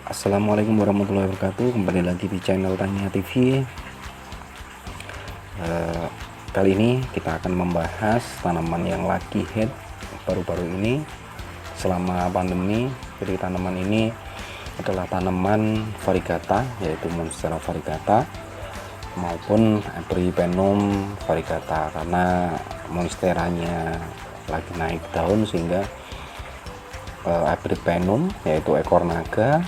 Assalamualaikum warahmatullahi wabarakatuh. Kembali lagi di channel Tania TV. Kali ini kita akan membahas tanaman yang lagi hit baru-baru ini selama pandemi. Jadi tanaman ini adalah tanaman variegata, yaitu Monstera variegata maupun Epipremnum variegata, karena monsteranya lagi naik daun sehingga Epipremnum, yaitu ekor naga,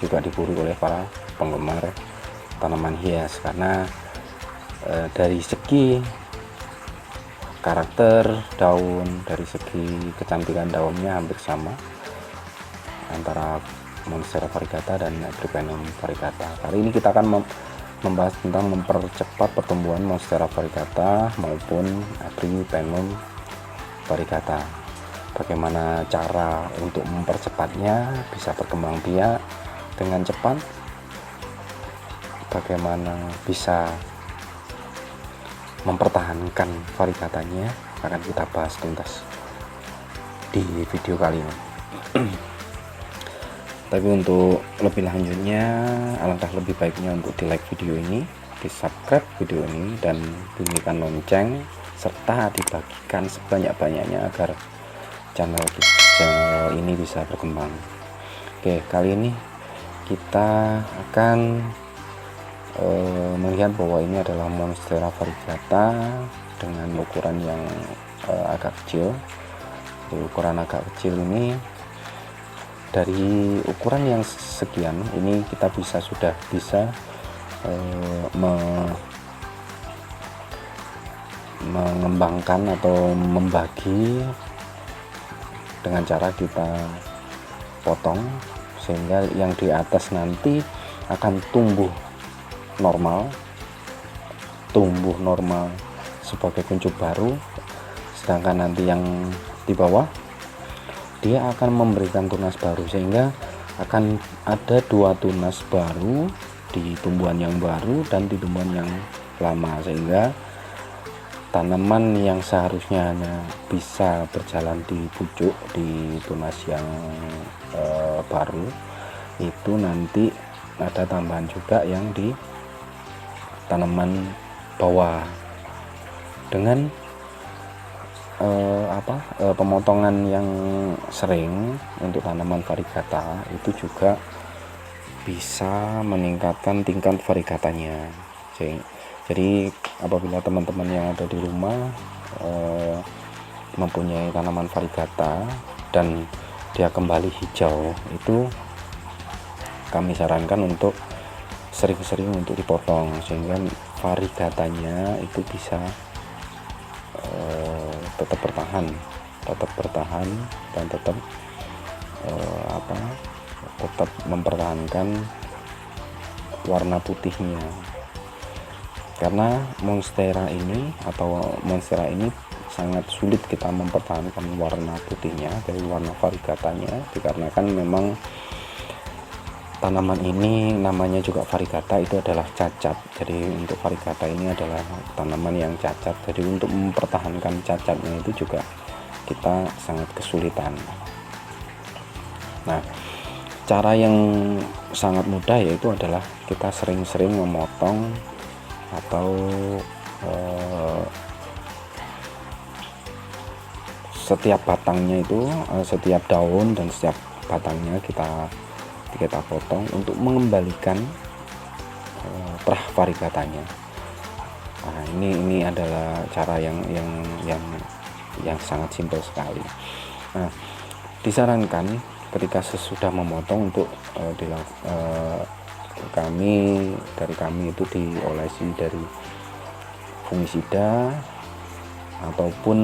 juga diburu oleh para penggemar tanaman hias karena dari segi karakter daun, dari segi kecantikan daunnya hampir sama antara Monstera variegata dan Epipremnum variegata. Kali ini kita akan membahas tentang mempercepat pertumbuhan Monstera variegata maupun Epipremnum variegata. Bagaimana cara untuk mempercepatnya bisa berkembang biak dengan cepat, bagaimana bisa mempertahankan variegatanya, akan kita bahas tuntas di video kali ini. Tapi untuk lebih lanjutnya, alangkah lebih baiknya untuk di like video ini, di subscribe video ini, dan bunyikan lonceng serta dibagikan sebanyak-banyaknya agar channel ini bisa berkembang. Oke, kali ini kita akan melihat bahwa ini adalah Monstera variegata dengan ukuran yang agak kecil. Jadi ukuran agak kecil ini, dari ukuran yang sekian ini kita sudah bisa mengembangkan atau membagi dengan cara kita potong, sehingga yang di atas nanti akan tumbuh normal sebagai kuncup baru, sedangkan nanti yang di bawah dia akan memberikan tunas baru, sehingga akan ada dua tunas baru di tumbuhan yang baru dan di tumbuhan yang lama, sehingga tanaman yang seharusnya hanya bisa berjalan di pucuk di tunas yang baru itu nanti ada tambahan juga yang di tanaman bawah. Dengan pemotongan yang sering untuk tanaman variegata itu juga bisa meningkatkan tingkat variegatanya. Jadi apabila teman-teman yang ada di rumah mempunyai tanaman variegata dan dia kembali hijau, itu kami sarankan untuk sering-sering untuk dipotong, sehingga variegatanya itu bisa tetap bertahan dan tetap mempertahankan warna putihnya. Karena monstera ini sangat sulit kita mempertahankan warna putihnya dari warna variegatanya, dikarenakan memang tanaman ini namanya juga variegata, itu adalah cacat. Jadi untuk variegata ini adalah tanaman yang cacat, jadi untuk mempertahankan cacatnya itu juga kita sangat kesulitan. Nah, cara yang sangat mudah yaitu adalah kita sering-sering memotong atau setiap batangnya itu, setiap daun dan setiap batangnya kita potong untuk mengembalikan terah variegatanya. Nah, ini adalah cara yang sangat simpel sekali. Nah, disarankan ketika sesudah memotong untuk kami itu diolesi dari fungisida ataupun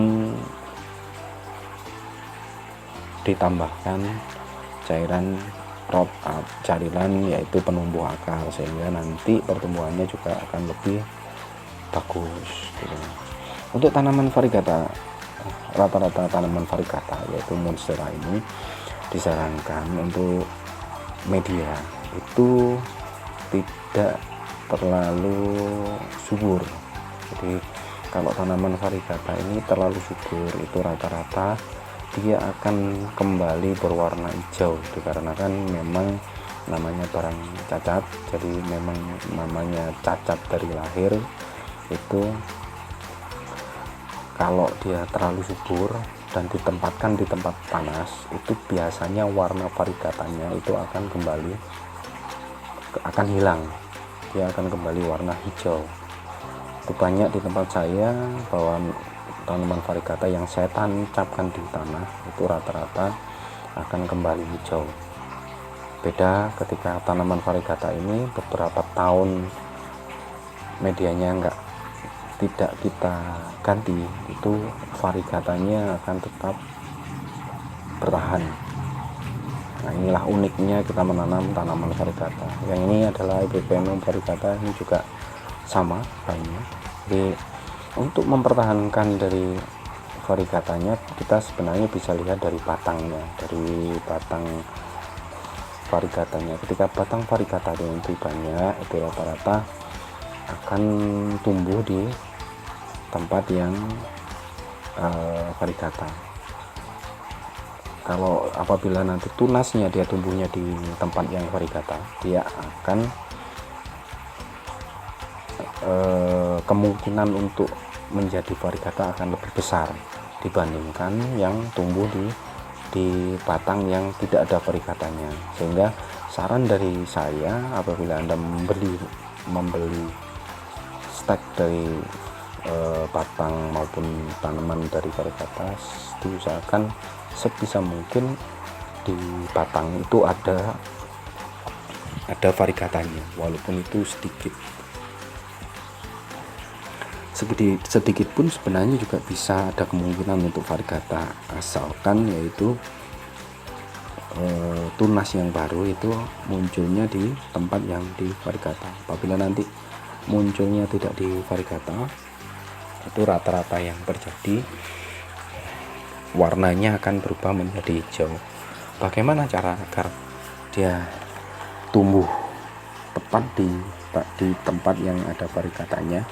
ditambahkan cairan yaitu penumbuh akar, sehingga nanti pertumbuhannya juga akan lebih bagus gitu. Untuk tanaman variegata, rata-rata tanaman variegata yaitu Monstera ini disarankan untuk media itu tidak terlalu subur. Jadi kalau tanaman variegata ini terlalu subur, itu rata-rata dia akan kembali berwarna hijau, dikarenakan memang namanya barang cacat. Jadi memang namanya cacat dari lahir. Itu kalau dia terlalu subur dan ditempatkan di tempat panas, itu biasanya warna variegatanya itu akan hilang, dia akan kembali warna hijau. Itu banyak di tempat saya bahwa tanaman variegata yang saya tancapkan di tanah itu rata-rata akan kembali hijau. Beda ketika tanaman variegata ini beberapa tahun medianya tidak kita ganti, itu variegatanya akan tetap bertahan. Nah, inilah uniknya kita menanam tanaman variegata. Yang ini adalah Epipremnum variegata, ini juga sama halnya. Jadi untuk mempertahankan dari variegatanya, kita sebenarnya bisa lihat dari batangnya, dari batang variegatanya. Ketika batang variegata itu banyak, itu rata-rata akan tumbuh di tempat yang variegata. Kalau apabila nanti tunasnya dia tumbuhnya di tempat yang variegata, dia akan kemungkinan untuk menjadi variegata akan lebih besar dibandingkan yang tumbuh di batang yang tidak ada variegatanya. Sehingga saran dari saya, apabila Anda membeli stek dari batang maupun tanaman dari variegata, diusahakan sebisa mungkin di batang itu ada variegatanya, walaupun itu sedikit pun sebenarnya juga bisa ada kemungkinan untuk variegata, asalkan yaitu tunas yang baru itu munculnya di tempat yang di variegata. Apabila nanti munculnya tidak di variegata, itu rata-rata yang terjadi warnanya akan berubah menjadi hijau. Bagaimana cara agar dia tumbuh tepat di tempat yang ada variegatanya?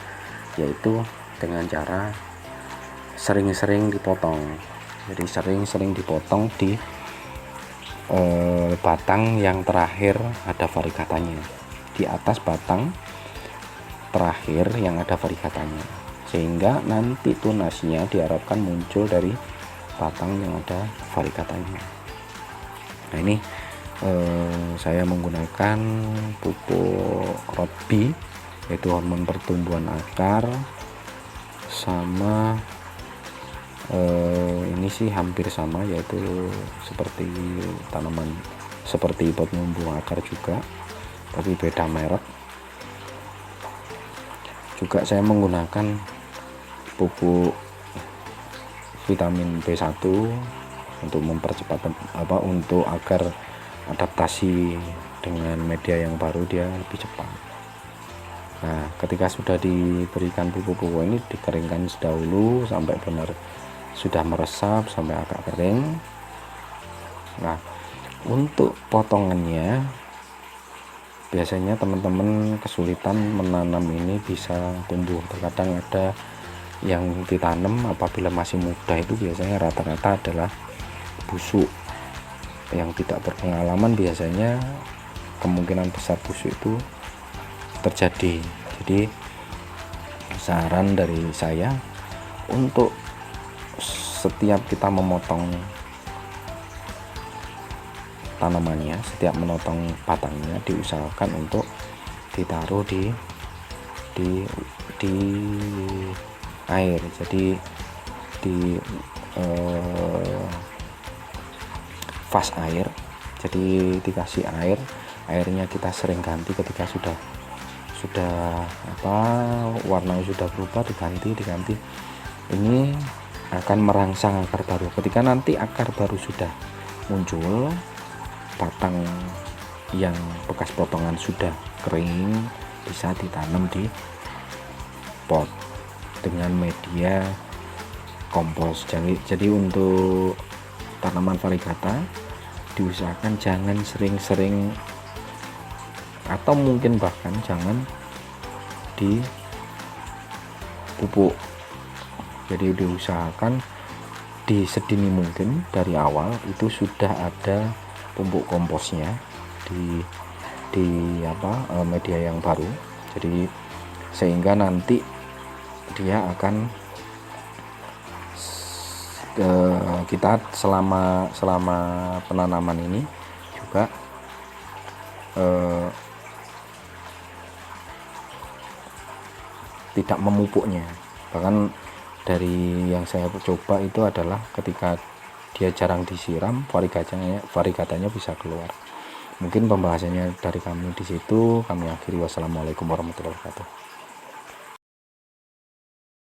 Yaitu dengan cara sering-sering dipotong. Jadi sering-sering dipotong di batang yang terakhir ada variegatanya, di atas batang terakhir yang ada variegatanya, sehingga nanti tunasnya diharapkan muncul dari batang yang ada variegatanya. Nah, ini saya menggunakan pupuk Rotbi, yaitu hormon pertumbuhan akar, sama ini sih hampir sama, yaitu seperti tanaman seperti pot numbuh akar juga, tapi beda merek. Juga saya menggunakan pupuk vitamin B1 untuk mempercepat untuk agar adaptasi dengan media yang baru dia lebih cepat. Nah, ketika sudah diberikan pupuk-pupuk ini, dikeringkan dahulu sampai benar sudah meresap sampai agak kering. Nah, untuk potongannya biasanya teman-teman kesulitan menanam ini bisa tumbuh. Terkadang ada yang ditanam apabila masih muda itu biasanya rata-rata adalah busuk. Yang tidak berpengalaman biasanya kemungkinan besar busuk itu terjadi. Jadi saran dari saya, untuk setiap kita memotong tanamannya, setiap memotong batangnya, diusahakan untuk ditaruh di air. Jadi di vas air, jadi dikasih airnya kita sering ganti. Ketika sudah warnanya sudah berubah, diganti. Ini akan merangsang akar baru. Ketika nanti akar baru sudah muncul, batang yang bekas potongan sudah kering, bisa ditanam di pot dengan media kompos. Jadi untuk tanaman variegata diusahakan jangan sering-sering, atau mungkin bahkan jangan dipupuk. Jadi diusahakan di sedini mungkin dari awal itu sudah ada pupuk komposnya, di media yang baru. Jadi sehingga nanti dia akan kita selama penanaman ini juga tidak memupuknya. Bahkan dari yang saya coba itu adalah ketika dia jarang disiram, variegatanya bisa keluar. Mungkin pembahasannya dari kami di situ. Kami akhiri. Wassalamualaikum warahmatullahi wabarakatuh.